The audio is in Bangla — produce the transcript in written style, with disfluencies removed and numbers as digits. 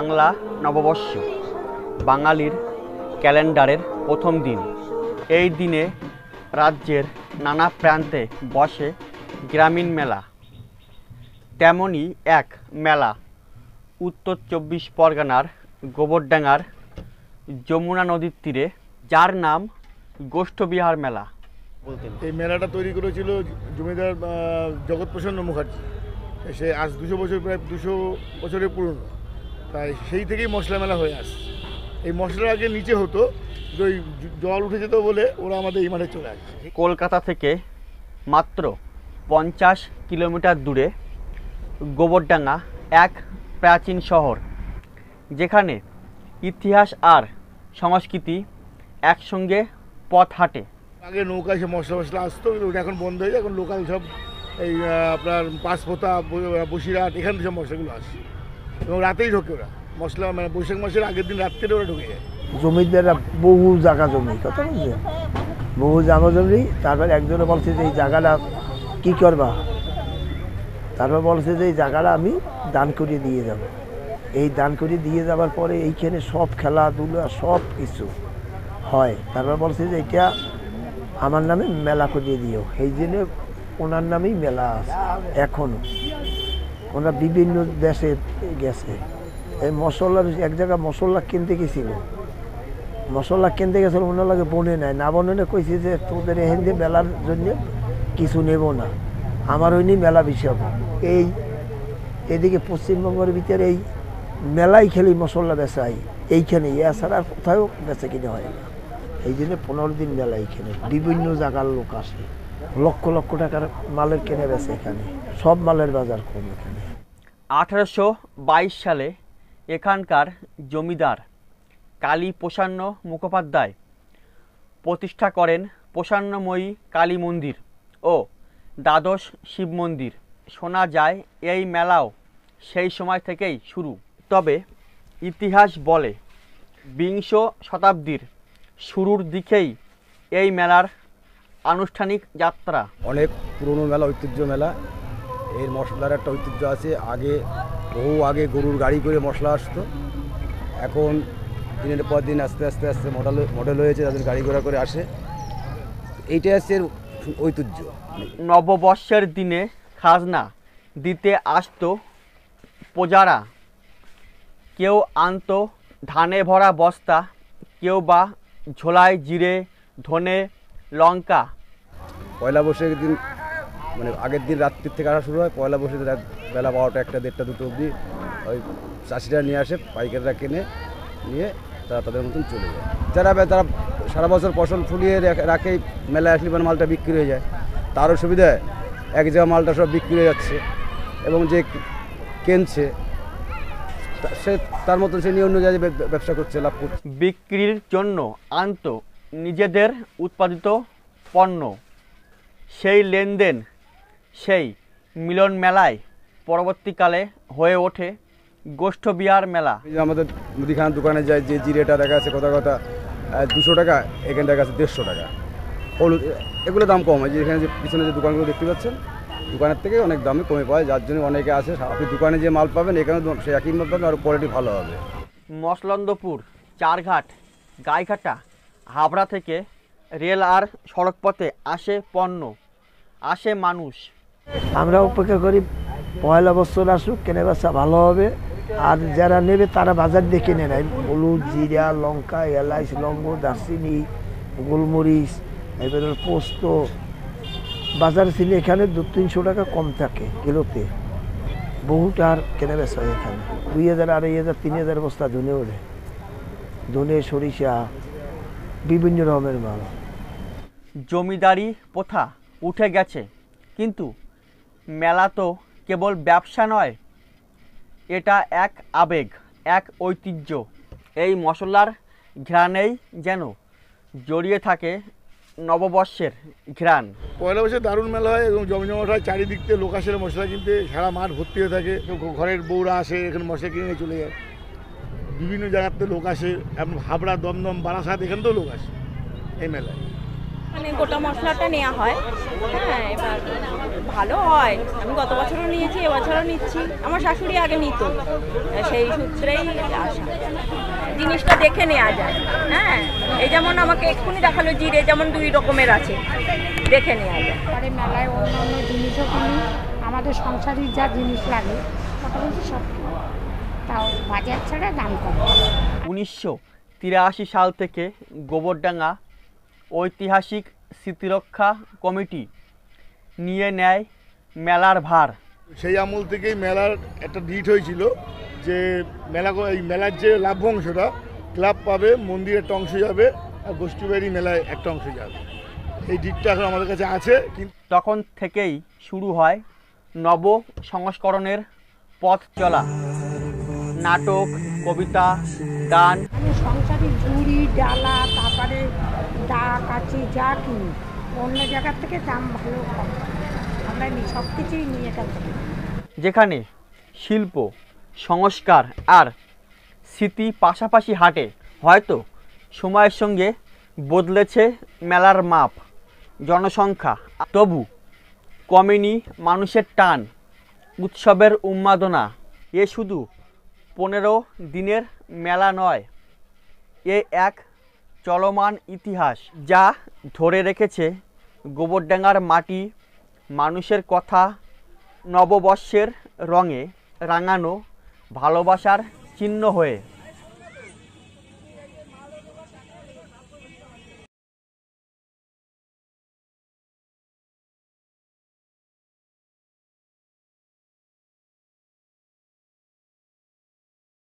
বাংলা নববর্ষ বাঙালির ক্যালেন্ডারের প্রথম দিন। এই দিনে রাজ্যের নানা প্রান্তে বসে গ্রামীণ মেলা। তেমনই এক মেলা উত্তর ২৪ পরগনার গোবরডাঙ্গার যমুনা নদীর তীরে, যার নাম গোষ্ঠবিহার মেলা। এই মেলাটা তৈরি করেছিল জমিদার জগৎপ্রসন্ন মুখার্জি। সে আজ ২০০ বছর, প্রায় ২০০ বছরের পুরনো। তাই সেই থেকেই মশলা মেলা হয়ে আসে। এই মশলা আগে নিচে হতো, ওই জল উঠে যেত বলে ওরা আমাদের এই মাঠে চলে আসে। কলকাতা থেকে মাত্র ৫০ কিলোমিটার দূরে গোবরডাঙ্গা এক প্রাচীন শহর, যেখানে ইতিহাস আর সংস্কৃতি একসঙ্গে পথ হাঁটে। আগে নৌকায় সে মশলা আসতো, ওটা এখন বন্ধ হয়ে যায়। এখন লোকাল সব এই আপনার পাঁচপোতা, বসিরহাট, এখানে সব মশলাগুলো আসে এবং রাতেই ঢোকে ওরা। মশলা মানে বৈশাখ মাসের আগের দিন রাত্রে ওরা ঢুকে যায়। জমিদাররা বহু জায়গা জমি, কথা বলছে বহু জায়গা জমি। তারপর একজনে বলছে যে এই জায়গাটা কী করবা, তারপর বলছে যে এই জায়গাটা আমি দান করে দিয়ে যাব। এই দান করে দিয়ে যাওয়ার পরে এইখানে সব খেলাধুলা সব কিছু হয়। তারপর বলছে যে এটা আমার নামে মেলা করিয়ে দিও। এই জন্য ওনার নামেই মেলা আছে এখনও। ওনারা বিভিন্ন দেশে গেছে। এই মশলার এক জায়গায় মশলা কিনতে গেছিল, ওনার লাগে বনে নেয় না, বনে কইছে যে তোদের এখান দিয়ে মেলার জন্য কিছু নেব না, আমার হয়নি মেলা বিষয়। এই এদিকে পশ্চিমবঙ্গের ভিতরে এই মেলাই খেলি মশলা বেচাই এইখানে, এছাড়া কোথাও বেচা কিনে হয় না। এই জন্য ১৫ দিন মেলা এইখানে বিভিন্ন জায়গার লোক আসে, লক্ষ লক্ষ টাকার মালের কেনে বেচে এখানে। সব মালের বাজার কম এখানে। ১৮২২ সালে এখানকার জমিদার কালী প্রসন্ন মুখোপাধ্যায় প্রতিষ্ঠা করেন প্রসন্নময়ী কালী মন্দির ও দ্বাদশ শিব মন্দির। শোনা যায় এই মেলাও সেই সময় থেকেই শুরু। তবে ইতিহাস বলে বিংশ শতাব্দীর শুরুর দিকেই এই মেলার আনুষ্ঠানিক যাত্রা। অনেক পুরনো মেলা, ঐতিহ্য মেলা। এর মশলার একটা ঐতিহ্য আছে। বহু আগে গরুর গাড়ি করে মশলা আসতো। এখন দিনের পর দিন আস্তে আস্তে মডেল হয়েছে, তাদের গাড়ি ঘোড়া করে আসে। এইটাই আছে এর ঐতিহ্য। নববর্ষের দিনে খাজনা দিতে আসতো প্রজারা। কেউ আনতো ধানে ভরা বস্তা, কেউ বা ঝোলায় জিরে, ধনে, লঙ্কা। পয়লা বৈশাখের দিন মানে আগের দিন রাত্রির থেকে আসা শুরু হয়। পয়লা বৈশাখের বেলা ১২টা, ১টা, ১:৩০, ২টো অবধি ওই চাষিরা নিয়ে আসে, পাইকাররা কিনে নিয়ে তারা তাদের মতন চলে যায়। যারা সারা বছর ফসল ফুলিয়ে রাখে, মেলায় আসলে মানে মালটা বিক্রি হয়ে যায়। তারও সুবিধা, এক জায়গায় মালটা সব বিক্রি হয়ে যাচ্ছে এবং যে কিনছে সে তার মতন সে নিয়ে অন্য জায়গায় ব্যবসা করছে, লাভ করছে। বিক্রির জন্য আনতো নিজেদের উৎপাদিত পণ্য। সেই লেনদেন, সেই মিলন মেলায় পরবর্তীকালে হয়ে ওঠে গোষ্ঠবিহার মেলা। আমাদের মুদিখানার দোকানে যায় যে জিরেটা দেখা আছে কথা ২০০ টাকা, এখানে দেখা আছে ১৫০ টাকা। হলুদ এগুলো দাম কম হয়। যে এখানে যে পিছনে যে দোকানগুলো দেখতে পাচ্ছেন, দোকানের থেকে অনেক দামে কমে পায়, যার জন্য অনেকে আসে। আপনি দোকানে যে মাল পাবেন এখানে সে একই মাল পাবেন, আরও কোয়ালিটি ভালো হবে। মসলন্দপুর, চারঘাট, গাইঘাটা, হাবড়া থেকে রেল আর সড়কপথে আসে পণ্য, আসে মানুষ। আমরা অপেক্ষা করি পয়লা বছর আসুক, কেনে বেচা ভালো হবে। আর যারা নেবে তারা বাজার দিয়ে কিনে নেয়। হলুদ, জিরা, লঙ্কা, এলাচ, লবঙ্গ, দারচিনি, গোলমরিচ, এবারে পোস্ত। বাজার ছিল এখানে ২০০-৩০০ টাকা কম থাকে কিলোতে। বহুটার কেনে বেচা হয় এখানে। ২,০০০, ২,৫০০, ৩,০০০ বস্তা ধনে ওঠে। ধনে, সরিষা, বিভিন্ন রকমের মাল। জমিদারি প্রথা উঠে গেছে, কিন্তু মেলা তো কেবল ব্যবসা নয়, এটা এক আবেগ, এক ঐতিহ্য। এই মশলার ঘ্রাণেই যেন জড়িয়ে থাকে নববর্ষের ঘ্রাণ। পয়লা বৈশাখে দারুণ মেলা হয় এবং জমজমাট হয়। চারিদিক থেকে লোক আসে মশলা কিনতে, সারা মাঠ ভর্তি হয়ে থাকে। ঘরের বউরা আসে, এখানে মশলা কিনে চলে যায়। বিভিন্ন জায়গার থেকে লোক আসে, হাবড়া, দমদম, বারাসাত, এখান থেকেও লোক আসে এই মেলায়। মানে গোটা মশলাটা নেওয়া হয়। হ্যাঁ, এবার ভালো হয়। আমি গত বছরও নিয়েছি, এবছরও নিচ্ছি। আমার শাশুড়ি আগে নিত, সেই সূত্রেই আসা। জিনিসটা দেখে নেওয়া যায়। হ্যাঁ, এই যেমন আমাকে এক্ষুনি দেখালো জিরে, যেমন 2 রকমের আছে, দেখে নেওয়া যায়। পরে মেলায় অন্যান্য জিনিসও কিনি, আমাদের সংসারের যা জিনিস লাগে মোটামুটি সব কিনি। তাও বাজার ছাড়া দাম কম। 1983 সাল থেকে গোবরডাঙ্গা ঐতিহাসিক স্মৃতিরক্ষা কমিটি নিয়ে নেয় মেলার ভার। সেই আমল থেকেই মেলার একটা ডিট হয়েছিল যে এই মেলার যে লাভ অংশটা ক্লাব পাবে, মন্দিরের একটা অংশ যাবে, আর গোষ্ঠীবাড়ি মেলায় একটা অংশ যাবে। এই ডিটটা এখন আমাদের কাছে আছে। কিন্তু তখন থেকেই শুরু হয় নব সংস্করণের পথ চলা। নাটক, কবিতা, গান, আমি সংসারের ঝুড়ি ডালা, তারপরে দা কাচি যা কিনি অন্য জায়গার থেকে দাম ভালো কম। আমরা সব কিছুই নিই এখান থেকে। যেখানে শিল্প, সংস্কার আর স্মৃতি পাশাপাশি হাঁটে। হয়তো সময়ের সঙ্গে বদলেছে মেলার মাপ, জনসংখ্যা, তবু কমেনি মানুষের টান, উৎসবের উন্মাদনা। এ শুধু 15 দিনের মেলা নয়, এ এক চলমান ইতিহাস যা ধরে রেখেছে গোবরডাঙ্গার মাটি, মানুষের কথা, নববর্ষের রঙে রাঙানো ভালোবাসার চিহ্ন হয়ে।